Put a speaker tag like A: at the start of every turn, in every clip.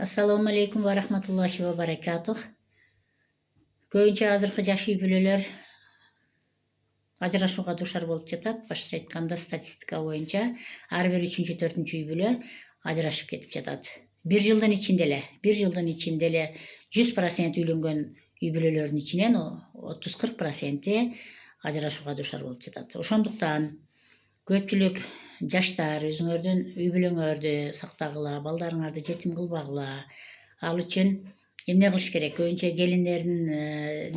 A: Assalamu alaikum wa rahmatullahi wa barakatuh. Көбүнчө азыркы жаш үй бүлөлөр ажырашууга дуушар болуп жатат. Башкача айтканда, статистика боюнча ар бир 3-4 үй бүлө ажырашып кетип жатат. Бир жылдын ичинде эле 100% үйлөнгөн үй бүлөлөрдүн ичинен 30-40% ажырашууга дуушар болуп жатат. Ошондуктан көпчүлүк жаштар өзүңөрдүн үй бүлөңөрдү сактагыла, балдарыңарды жетим кылбагыла. Ал үчүн эмне кылыш керек? Көбүнчө келиндердин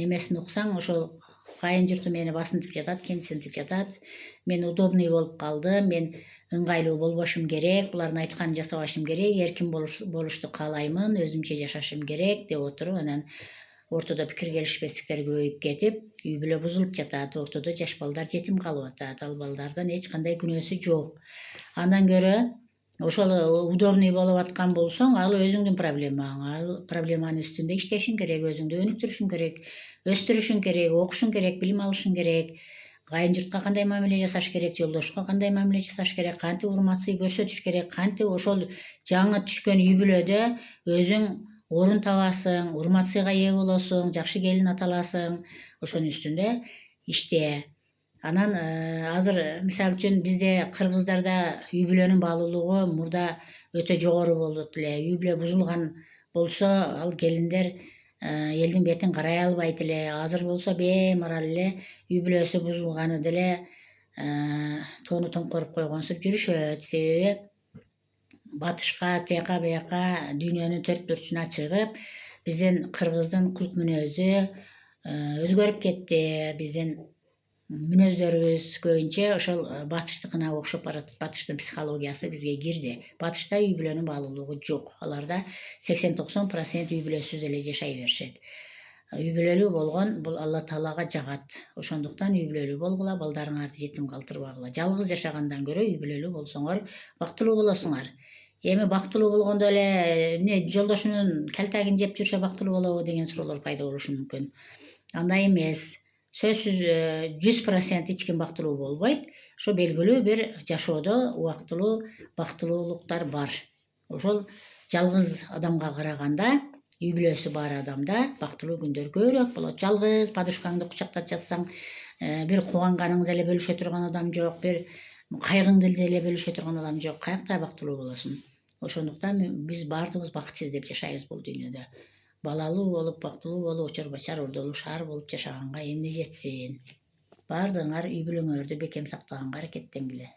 A: немесин уксаң, ошол кайын журту мени басынтып жатат, кемсинтип жатат. Мен удобный болуп калдым, мен ыңгайлуу болбошум керек, булардын айтканын жасабашым керек, эркин болушту каалаймын, өзүмчө жашашым керек деп отуруп, анан ортодо пикир келишпестиктер көбөйүп кетип, үй бүлө бузулуп жатат, ортодо жаш балдар жетим калып атат. Ал балдардын эч кандай күнөөсү жок. Андан көрө ошол удобный болуп аткан болсоң, ал өзүңдүн проблемаң. Ал проблеманын үстүндө иштешиң керек, өзүңдү өнүктүрүшүң керек, өстүрүшүң керек, окушуң керек, билим алышың керек. Кайын журтка кандай мамиле жасаш керек, жолдошко кандай мамиле жасаш керек, кантип урматсый көрсөтүш керек, кантип ошол жаңы түшкөн үй бүлөдө өзүң орун табасың, урматсыйга ээ болосуң, жакшы келин аталасың. Ошонун үстүндө иште. Анан азыр мисалы үчүн бизде кыргыздарда үй бүлөнүн баалуулугу мурда өтө жогору болот эле. Үй бүлө бузулган болсо, ал келиндер элдин бетин карай албайт эле. Азыр болсо беймарал эле үй бүлөсү бузулганы деле тоону тоңкоруп койгонсуп жүрүшөт. Себеби батышка, тияка бияка дүйнөнүн төрт бурчуна чыгып, биздин кыргыздын кулк мүнөзү өзгөрүп кетти. Биздин мүнөздөрүбүз көбүнчө ошол батыштыкына окшоп баратат. Батыштын психологиясы бизге кирди. Батышта үй бүлөнүн баалуулугу жок. Аларда 80-90% үй бүлөсүз эле жашай беришет. Үй бүлөлүү болгон бул Алла Таалага жагат. Ошондуктан үй бүлөлүү болгула, балдарыңарды жетим калтырбагыла. Жалгыз жашагандан көрө үй бүлөлүү болсоңор бактылуу болосуңар. Эми бактылуу болгондо эле эмне жолдошунун калтагын жеп жүрсө бактылуу болобу деген суроолор пайда болушу мүмкүн. Андай эмес. Сөзсүз 100% эч ким бактылуу болбойт. Ошо белгилүү бир жашоодо убактылуу, бактылуулуктар бар. Ошол жалгыз адамга караганда үй бүлөсү бар адамда бактылуу күндөр көбүрөөк болот. Жалгыз подушкаңды кучактап жатсаң, бир кубанганыңды эле бөлүшө турган адам жок, бир кайгыңды деле бөлүшө турган адам жок. Каякта бактылуу болосуң? Ошондуктан биз баардыгыбыз бакытсыз деп жашайбыз бул дүйнөдө. Балалуу болуп, бактылуу болуп, очор бачар, ордолуу шаар болуп жашаганга эмне жетсин? Баардыгыңар үй бүлөңөрдү бекем сактаганга аракеттенгиле.